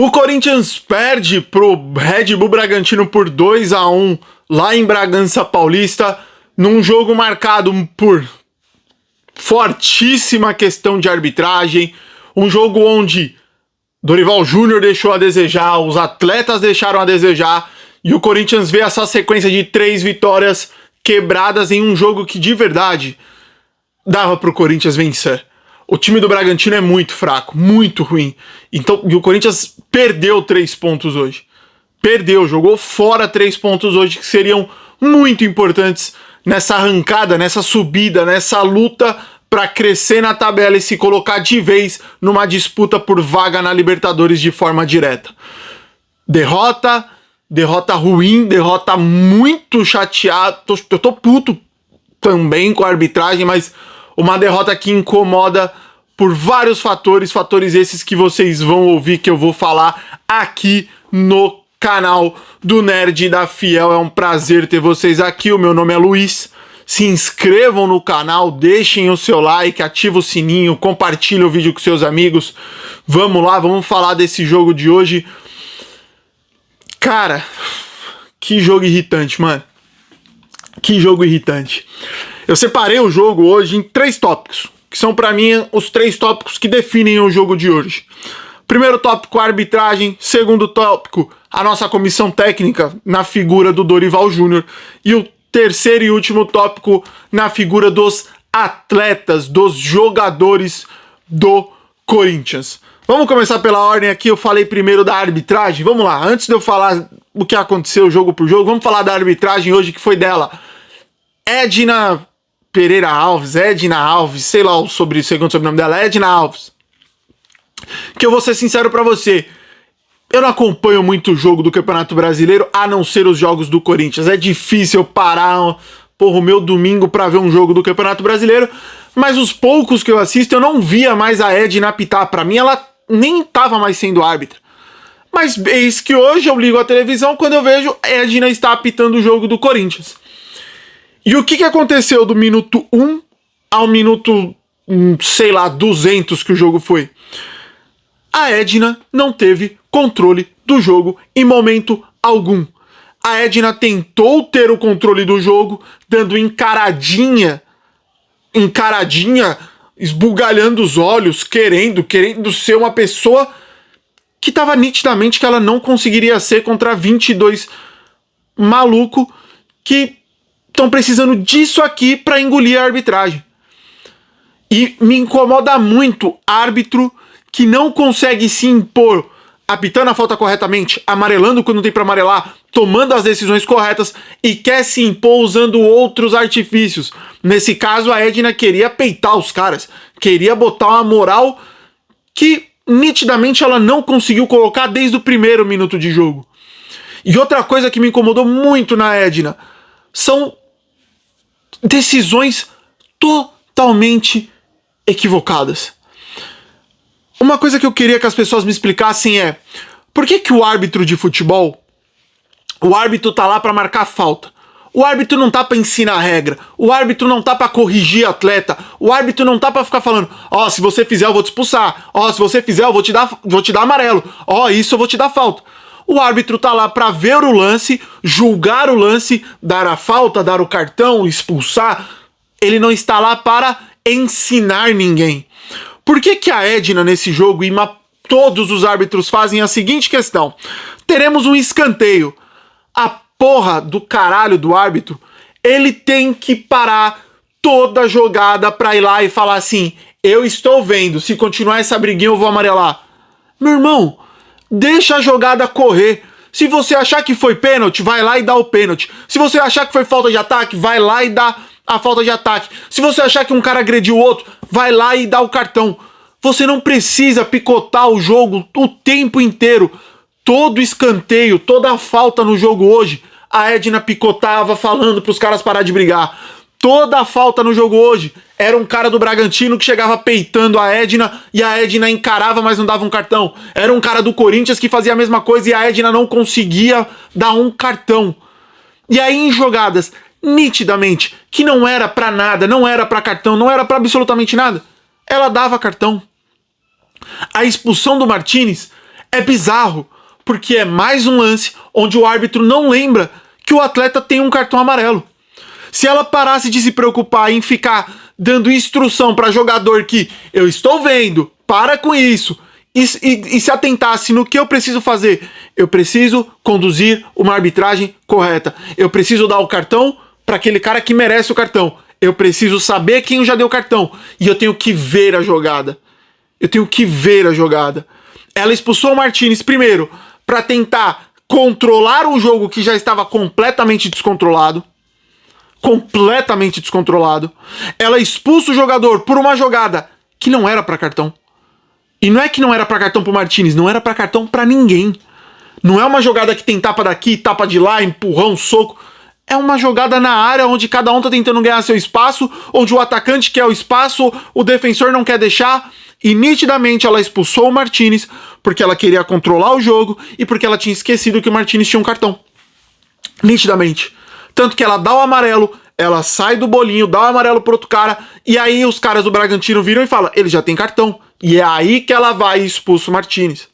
O Corinthians perde pro Red Bull Bragantino por 2-1 lá em Bragança Paulista, num jogo marcado por fortíssima questão de arbitragem, um jogo onde Dorival Júnior deixou a desejar, os atletas deixaram a desejar, e o Corinthians vê essa sequência de 3 vitórias quebradas em um jogo que de verdade dava pro Corinthians vencer. O time do Bragantino é muito fraco, muito ruim. Então, e o Corinthians perdeu 3 pontos hoje. Perdeu, jogou fora 3 pontos hoje que seriam muito importantes nessa arrancada, nessa subida, nessa luta para crescer na tabela e se colocar de vez numa disputa por vaga na Libertadores de forma direta. Derrota ruim, derrota muito chateado. Eu tô puto também com a arbitragem, mas uma derrota que incomoda por vários fatores esses que vocês vão ouvir, que eu vou falar aqui no canal do Nerd da Fiel. É um prazer ter vocês aqui, o meu nome é Luiz. Se inscrevam no canal, deixem o seu like, ativem o sininho, compartilhem o vídeo com seus amigos. Vamos lá, vamos falar desse jogo de hoje. Cara, que jogo irritante, mano. Que jogo irritante. Eu separei o jogo hoje em 3 tópicos, que são pra mim os 3 tópicos que definem o jogo de hoje. Primeiro tópico, a arbitragem. Segundo tópico, a nossa comissão técnica na figura do Dorival Júnior. E o terceiro e último tópico na figura dos atletas, dos jogadores do Corinthians. Vamos começar pela ordem aqui. Eu falei primeiro da arbitragem. Vamos lá, antes de eu falar o que aconteceu jogo por jogo, vamos falar da arbitragem hoje, que foi dela. Edna Pereira Alves, sei lá o segundo sobrenome dela, Edna Alves. Que eu vou ser sincero pra você, eu não acompanho muito o jogo do Campeonato Brasileiro, a não ser os jogos do Corinthians. É difícil eu parar o meu domingo pra ver um jogo do Campeonato Brasileiro, mas os poucos que eu assisto, eu não via mais a Edna apitar. Pra mim, ela nem tava mais sendo árbitra. Mas eis que hoje eu ligo a televisão, quando eu vejo a Edna está apitando o jogo do Corinthians. E o que aconteceu do minuto 1 ao minuto, 200 que o jogo foi? A Edna não teve controle do jogo em momento algum. A Edna tentou ter o controle do jogo, dando encaradinha, esbugalhando os olhos, querendo ser uma pessoa que estava nitidamente que ela não conseguiria ser contra 22 maluco que estão precisando disso aqui para engolir a arbitragem. E me incomoda muito árbitro que não consegue se impor, apitando a falta corretamente, amarelando quando tem para amarelar, tomando as decisões corretas e quer se impor usando outros artifícios. Nesse caso, a Edna queria peitar os caras, queria botar uma moral que nitidamente ela não conseguiu colocar desde o primeiro minuto de jogo. E outra coisa que me incomodou muito na Edna são decisões totalmente equivocadas. Uma coisa que eu queria que as pessoas me explicassem é: por que o árbitro de futebol, o árbitro tá lá pra marcar falta? O árbitro não tá pra ensinar a regra, o árbitro não tá pra corrigir atleta, o árbitro não tá pra ficar falando: ó, se você fizer eu vou te expulsar, ó, se você fizer eu vou te dar amarelo, ó, isso eu vou te dar falta. O árbitro tá lá pra ver o lance, julgar o lance, dar a falta, dar o cartão, expulsar. Ele não está lá para ensinar ninguém. Por que a Edna nesse jogo e todos os árbitros fazem a seguinte questão? Teremos um escanteio. A porra do caralho do árbitro, ele tem que parar toda a jogada pra ir lá e falar assim: eu estou vendo, se continuar essa briguinha eu vou amarelar. Meu irmão, deixa a jogada correr. Se você achar que foi pênalti, vai lá e dá o pênalti. Se você achar que foi falta de ataque, vai lá e dá a falta de ataque. Se você achar que um cara agrediu o outro, vai lá e dá o cartão. Você não precisa picotar o jogo o tempo inteiro. Todo escanteio, toda a falta no jogo hoje, a Edna picotava falando pros caras parar de brigar. Toda a falta no jogo hoje era um cara do Bragantino que chegava peitando a Edna e a Edna encarava, mas não dava um cartão. Era um cara do Corinthians que fazia a mesma coisa e a Edna não conseguia dar um cartão. E aí em jogadas nitidamente que não era pra nada, não era pra cartão, não era pra absolutamente nada, ela dava cartão. A expulsão do Martínez É bizarro, porque é mais um lance onde o árbitro não lembra que o atleta tem um cartão amarelo. Se ela parasse de se preocupar em ficar dando instrução para jogador que eu estou vendo, para com isso, e se atentasse no que eu preciso fazer, eu preciso conduzir uma arbitragem correta, eu preciso dar o cartão para aquele cara que merece o cartão, eu preciso saber quem já deu o cartão, e eu tenho que ver a jogada. Ela expulsou o Martinez primeiro para tentar controlar um jogo que já estava completamente descontrolado. Ela expulsa o jogador por uma jogada que não era para cartão. E não é que não era para cartão pro Martinez, não era para cartão para ninguém. Não é uma jogada que tem tapa daqui, tapa de lá, empurrão, soco. É uma jogada na área onde cada um tá tentando ganhar seu espaço, onde o atacante quer o espaço, o defensor não quer deixar. E nitidamente ela expulsou o Martinez porque ela queria controlar o jogo e porque ela tinha esquecido que o Martinez tinha um cartão. Nitidamente. Tanto que ela dá o amarelo, ela sai do bolinho, dá o amarelo pro outro cara, e aí os caras do Bragantino viram e falam, ele já tem cartão. E é aí que ela vai e expulsa o Martinez.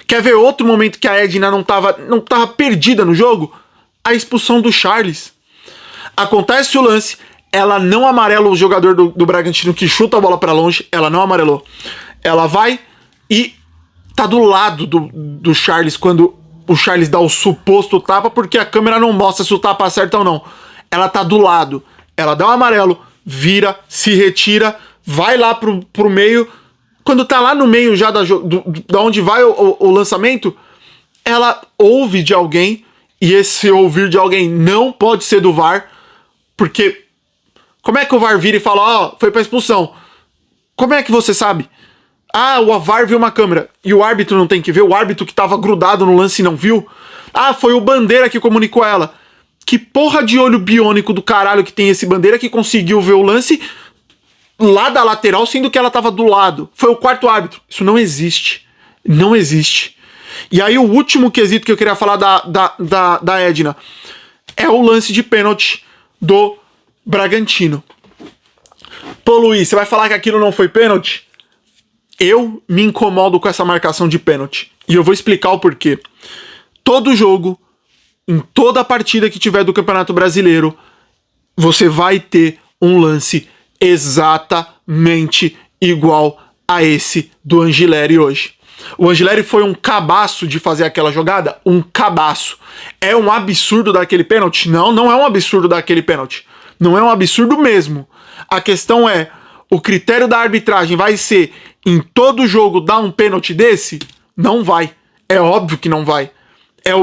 Quer ver outro momento que a Edna não tava perdida no jogo? A expulsão do Charles. Acontece o lance, ela não amarela o jogador do Bragantino que chuta a bola pra longe, ela não amarelou. Ela vai e tá do lado do Charles quando o Charles dá o suposto tapa, porque a câmera não mostra se o tapa acerta ou não. Ela tá do lado, ela dá o amarelo, vira, se retira, vai lá pro meio. Quando tá lá no meio já da onde vai o lançamento, ela ouve de alguém, e esse ouvir de alguém não pode ser do VAR, porque como é que o VAR vira e fala, ó, foi pra expulsão? Como é que você sabe? Ah, o VAR viu uma câmera e o árbitro não tem que ver, o árbitro que tava grudado no lance não viu. Ah, foi o Bandeira que comunicou ela. Que porra de olho biônico do caralho que tem esse Bandeira que conseguiu ver o lance lá da lateral, sendo que ela tava do lado. Foi o quarto árbitro. Isso não existe. Não existe. E aí o último quesito que eu queria falar da Edna é o lance de pênalti do Bragantino. Pô, Luiz, você vai falar que aquilo não foi pênalti? Eu me incomodo com essa marcação de pênalti. E eu vou explicar o porquê. Todo jogo, em toda partida que tiver do Campeonato Brasileiro, você vai ter um lance exatamente igual a esse do Angileri hoje. O Angileri foi um cabaço de fazer aquela jogada, um cabaço. É um absurdo daquele pênalti? Não, não é um absurdo daquele pênalti. Não é um absurdo mesmo. A questão é, o critério da arbitragem vai ser em todo jogo dar um pênalti desse? Não vai. É óbvio que não vai.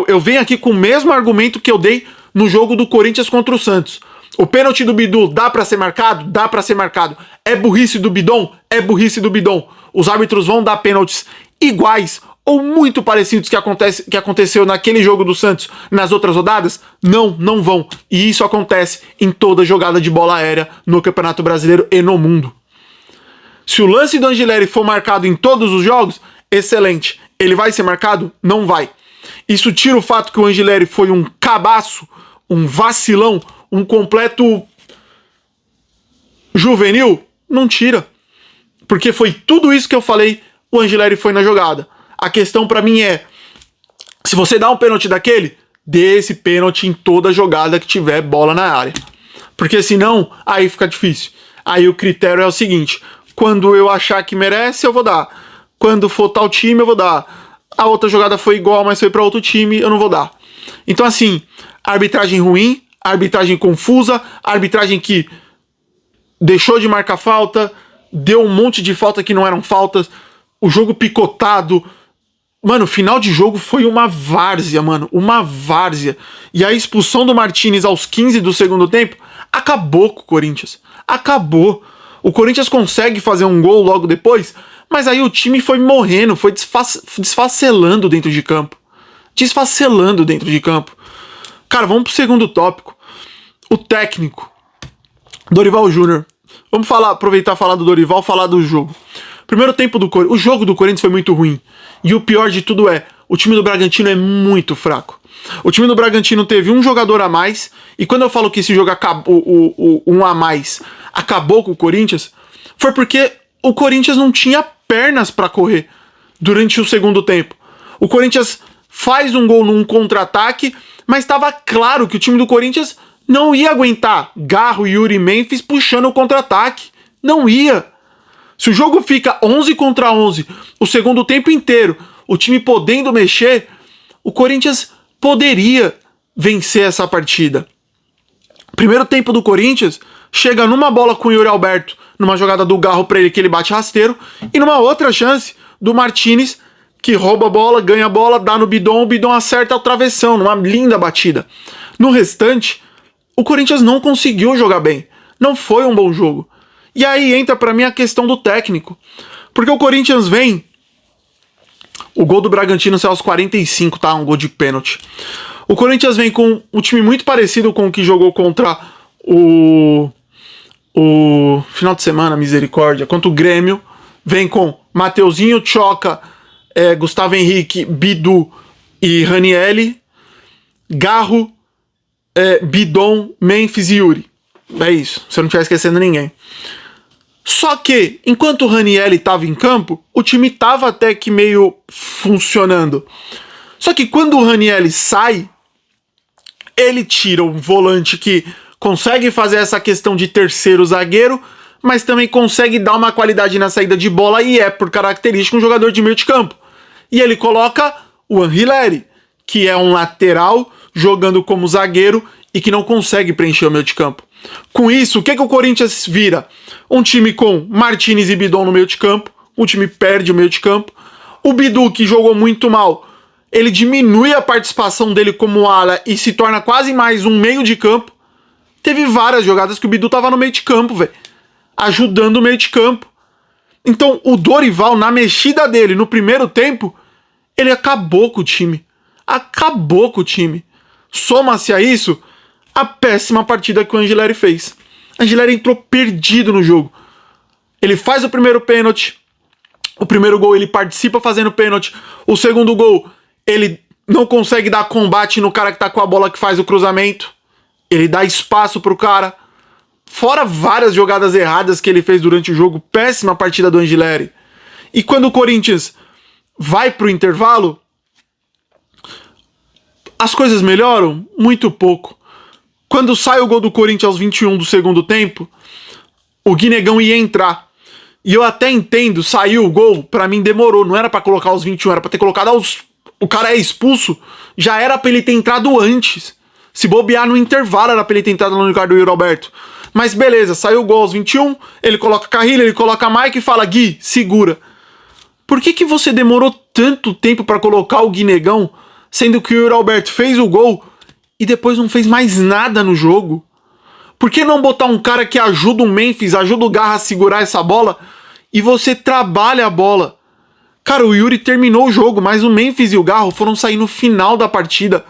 Eu venho aqui com o mesmo argumento que eu dei no jogo do Corinthians contra o Santos. O pênalti do Bidu dá pra ser marcado? Dá pra ser marcado. É burrice do Bidon? É burrice do Bidon. Os árbitros vão dar pênaltis iguais ou muito parecidos que aconteceu naquele jogo do Santos nas outras rodadas? Não, não vão. E isso acontece em toda jogada de bola aérea no Campeonato Brasileiro e no mundo. Se o lance do Angileri for marcado em todos os jogos, excelente. Ele vai ser marcado? Não vai. Isso tira o fato que o Angileri foi um cabaço, um vacilão, um completo juvenil? Não tira. Porque foi tudo isso que eu falei, o Angileri foi na jogada. A questão pra mim é, se você dá um pênalti daquele, dê esse pênalti em toda jogada que tiver bola na área. Porque senão, aí fica difícil. Aí o critério é o seguinte, quando eu achar que merece, eu vou dar. Quando for tal time, eu vou dar. A outra jogada foi igual, mas foi para outro time, eu não vou dar. Então assim, arbitragem ruim, arbitragem confusa, arbitragem que deixou de marcar falta, deu um monte de falta que não eram faltas, o jogo picotado. Mano, final de jogo foi uma várzea, mano, uma várzea. E a expulsão do Martinez aos 15 do segundo tempo acabou com o Corinthians. Acabou. O Corinthians consegue fazer um gol logo depois, mas aí o time foi morrendo, foi desfacelando dentro de campo. Desfacelando dentro de campo. Cara, vamos pro segundo tópico. O técnico. Dorival Júnior. Vamos aproveitar e falar do Dorival, falar do jogo. Primeiro tempo do Corinthians. O jogo do Corinthians foi muito ruim. E o pior de tudo é, o time do Bragantino é muito fraco. O time do Bragantino teve um jogador a mais, e quando eu falo que esse jogo acabou, um a mais acabou com o Corinthians, foi porque o Corinthians não tinha pernas para correr durante o segundo tempo. O Corinthians faz um gol num contra-ataque, mas estava claro que o time do Corinthians não ia aguentar Garro, Yuri e Memphis puxando o contra-ataque. Não ia. Se o jogo fica 11 contra 11, o segundo tempo inteiro, o time podendo mexer, o Corinthians poderia vencer essa partida. Primeiro tempo do Corinthians chega numa bola com o Yuri Alberto, numa jogada do Garro pra ele que ele bate rasteiro, e numa outra chance do Martinez, que rouba a bola, ganha a bola, dá no Bidon, o Bidon acerta o travessão, numa linda batida. No restante, o Corinthians não conseguiu jogar bem. Não foi um bom jogo. E aí entra pra mim a questão do técnico. Porque o Corinthians vem... O gol do Bragantino saiu aos 45, tá? Um gol de pênalti. O Corinthians vem com um time muito parecido com o que jogou contra o final de semana, misericórdia, contra o Grêmio. Vem com Mateuzinho, Tchoca, Gustavo Henrique, Bidu e Ranielli, Garro, Bidon, Memphis e Yuri. É isso, se eu não estiver esquecendo ninguém. Só que, enquanto o Ranielli estava em campo, o time estava até que meio funcionando. Só que quando o Ranielli sai, ele tira um volante que consegue fazer essa questão de terceiro zagueiro, mas também consegue dar uma qualidade na saída de bola e por característica um jogador de meio de campo. E ele coloca o Angileri, que é um lateral jogando como zagueiro e que não consegue preencher o meio de campo. Com isso, o que o Corinthians vira? Um time com Martinez e Bidon no meio de campo, o time perde o meio de campo. O Bidu, que jogou muito mal, ele diminui a participação dele como ala e se torna quase mais um meio de campo. Teve várias jogadas que o Bidu tava no meio de campo, velho, ajudando o meio de campo. Então o Dorival, na mexida dele no primeiro tempo, ele acabou com o time. Acabou com o time. Soma-se a isso a péssima partida que o Angileri fez. O Angileri entrou perdido no jogo. Ele faz o primeiro pênalti. O primeiro gol ele participa fazendo pênalti. O segundo gol ele não consegue dar combate no cara que tá com a bola que faz o cruzamento. Ele dá espaço pro cara. Fora várias jogadas erradas que ele fez durante o jogo. Péssima partida do Angileri. E quando o Corinthians vai pro intervalo, as coisas melhoram? Muito pouco. Quando sai o gol do Corinthians aos 21 do segundo tempo, o Guinegão ia entrar. E eu até entendo, saiu o gol, pra mim demorou. Não era pra colocar aos 21, era pra ter colocado aos... O cara é expulso, já era pra ele ter entrado antes. Se bobear no intervalo, era pra ele ter entrado no lugar do Yuri Alberto. Mas beleza, saiu o gol aos 21, ele coloca Carrilho, ele coloca Mike e fala: Gui, segura. Por que você demorou tanto tempo pra colocar o Guinegão, sendo que o Yuri Alberto fez o gol e depois não fez mais nada no jogo? Por que não botar um cara que ajuda o Memphis, ajuda o Garra a segurar essa bola e você trabalha a bola? Cara, o Yuri terminou o jogo, mas o Memphis e o Garro foram sair no final da partida.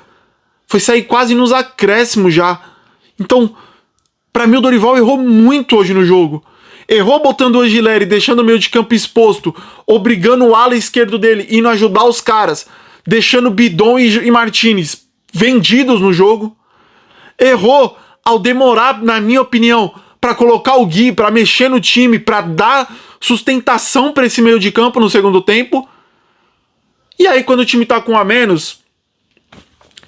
Foi sair quase nos acréscimos já. Então, pra mim o Dorival errou muito hoje no jogo. Errou botando o Angileri, deixando o meio de campo exposto, obrigando o ala esquerdo dele, indo ajudar os caras, deixando Bidon e Martinez vendidos no jogo. Errou ao demorar, na minha opinião, pra colocar o Gui, pra mexer no time, pra dar sustentação pra esse meio de campo no segundo tempo. E aí quando o time tá com um a menos,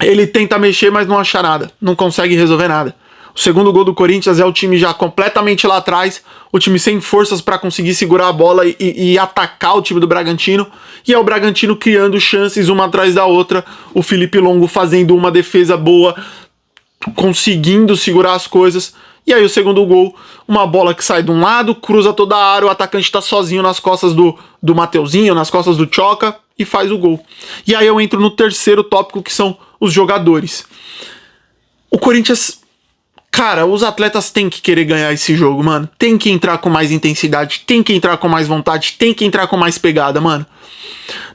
ele tenta mexer, mas não acha nada, não consegue resolver nada. O segundo gol do Corinthians é o time já completamente lá atrás, o time sem forças para conseguir segurar a bola e atacar o time do Bragantino, e é o Bragantino criando chances uma atrás da outra, o Felipe Longo fazendo uma defesa boa, conseguindo segurar as coisas, e aí o segundo gol, uma bola que sai de um lado, cruza toda a área, o atacante tá sozinho nas costas do Mateuzinho, nas costas do Tchoca, e faz o gol. E aí eu entro no terceiro tópico, que são os jogadores. O Corinthians... Cara, os atletas têm que querer ganhar esse jogo, mano. Tem que entrar com mais intensidade, tem que entrar com mais vontade, tem que entrar com mais pegada, mano.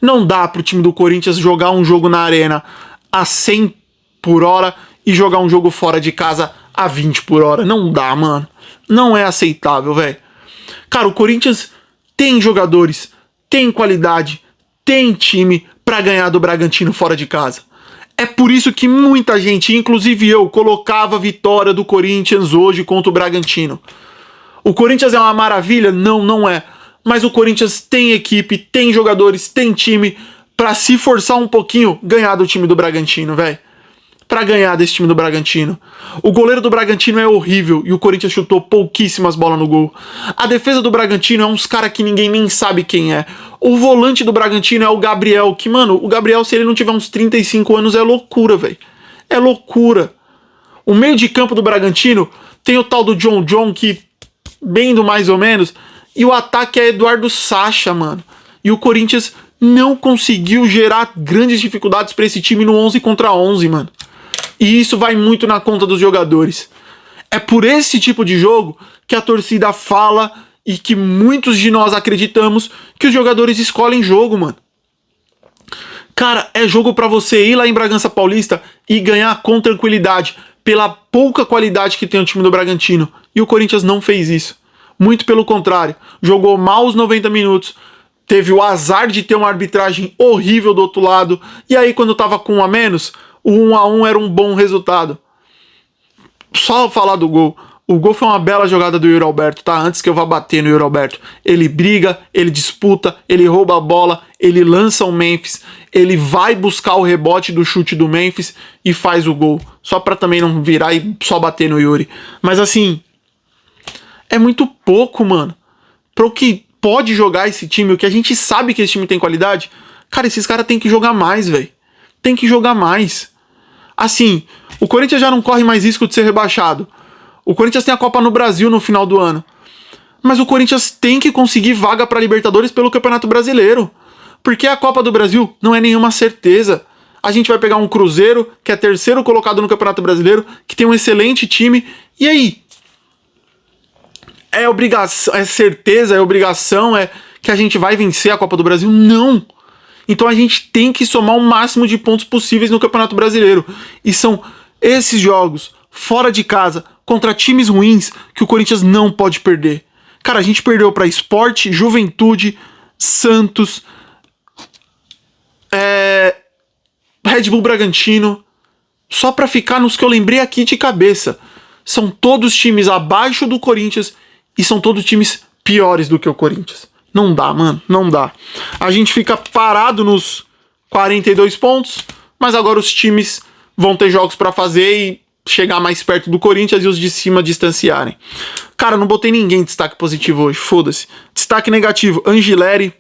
Não dá pro time do Corinthians jogar um jogo na arena a 100 por hora e jogar um jogo fora de casa a 20 por hora. Não dá, mano. Não é aceitável, velho. Cara, o Corinthians tem jogadores, tem qualidade, tem time pra ganhar do Bragantino fora de casa. É por isso que muita gente, inclusive eu, colocava a vitória do Corinthians hoje contra o Bragantino. O Corinthians é uma maravilha? Não, não é. Mas o Corinthians tem equipe, tem jogadores, tem time pra se forçar um pouquinho, ganhar do time do Bragantino, velho. Pra ganhar desse time do Bragantino. O goleiro do Bragantino é horrível e o Corinthians chutou pouquíssimas bolas no gol. A defesa do Bragantino é uns caras que ninguém nem sabe quem é. O volante do Bragantino é o Gabriel, que, mano, o Gabriel, se ele não tiver uns 35 anos, é loucura, velho. É loucura. O meio de campo do Bragantino tem o tal do John, que bem do mais ou menos, e o ataque é Eduardo Sacha, mano. E o Corinthians não conseguiu gerar grandes dificuldades pra esse time no 11 contra 11, mano. E isso vai muito na conta dos jogadores. É por esse tipo de jogo que a torcida fala e que muitos de nós acreditamos que os jogadores escolhem jogo, mano. Cara, é jogo pra você ir lá em Bragança Paulista e ganhar com tranquilidade, pela pouca qualidade que tem o time do Bragantino. E o Corinthians não fez isso. Muito pelo contrário. Jogou mal os 90 minutos. Teve o azar de ter uma arbitragem horrível do outro lado. E aí, quando tava com 1 a menos, o 1-1 era um bom resultado. Só falar do gol. O gol foi uma bela jogada do Yuri Alberto, tá? Antes que eu vá bater no Yuri Alberto. Ele briga, ele disputa, ele rouba a bola, ele lança o Memphis, ele vai buscar o rebote do chute do Memphis e faz o gol. Só pra também não virar e só bater no Yuri. Mas assim, é muito pouco, mano. Pro que pode jogar esse time, o que a gente sabe que esse time tem qualidade, cara, esses caras tem que jogar mais, velho. Tem que jogar mais. Assim, o Corinthians já não corre mais risco de ser rebaixado. O Corinthians tem a Copa no Brasil no final do ano. Mas o Corinthians tem que conseguir vaga pra Libertadores pelo Campeonato Brasileiro. Porque a Copa do Brasil não é nenhuma certeza. A gente vai pegar um Cruzeiro, que é terceiro colocado no Campeonato Brasileiro, que tem um excelente time. E aí? É obrigação, é certeza, é obrigação, é que a gente vai vencer a Copa do Brasil? Não! Então a gente tem que somar o máximo de pontos possíveis no Campeonato Brasileiro. E são esses jogos, fora de casa, contra times ruins, que o Corinthians não pode perder. Cara, a gente perdeu pra Sport, Juventude, Santos, Red Bull Bragantino, só pra ficar nos que eu lembrei aqui de cabeça. São todos times abaixo do Corinthians e são todos times piores do que o Corinthians. Não dá, mano, não dá. A gente fica parado nos 42 pontos, mas agora os times vão ter jogos pra fazer e chegar mais perto do Corinthians e os de cima distanciarem. Cara, não botei ninguém de destaque positivo hoje, foda-se. Destaque negativo, Angileri,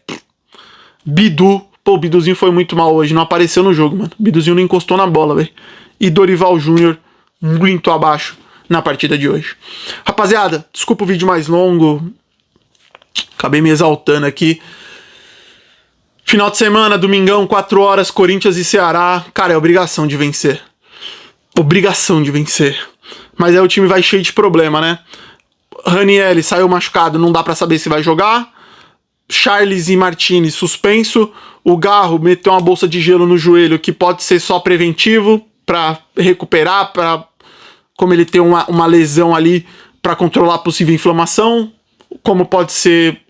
Bidu. Pô, o Biduzinho foi muito mal hoje, não apareceu no jogo, mano. O Biduzinho não encostou na bola, velho. E Dorival Júnior, muito abaixo na partida de hoje. Rapaziada, desculpa o vídeo mais longo. Acabei me exaltando aqui. Final de semana, domingão, 4 horas, Corinthians e Ceará. Cara, é obrigação de vencer. Obrigação de vencer. Mas aí o time vai cheio de problema, né? Ranieri saiu machucado, não dá pra saber se vai jogar. Charles e Martinez suspenso. O Garro meteu uma bolsa de gelo no joelho que pode ser só preventivo pra recuperar, como ele tem uma lesão ali pra controlar a possível inflamação. Como pode ser,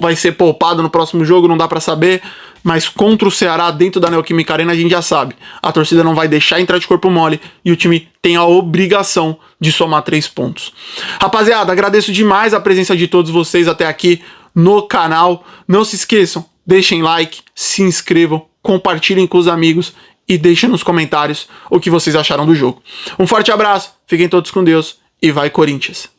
vai ser poupado no próximo jogo, não dá pra saber. Mas contra o Ceará, dentro da Neoquímica Arena, a gente já sabe. A torcida não vai deixar entrar de corpo mole e o time tem a obrigação de somar 3 pontos. Rapaziada, agradeço demais a presença de todos vocês até aqui no canal. Não se esqueçam, deixem like, se inscrevam, compartilhem com os amigos e deixem nos comentários o que vocês acharam do jogo. Um forte abraço, fiquem todos com Deus e vai Corinthians!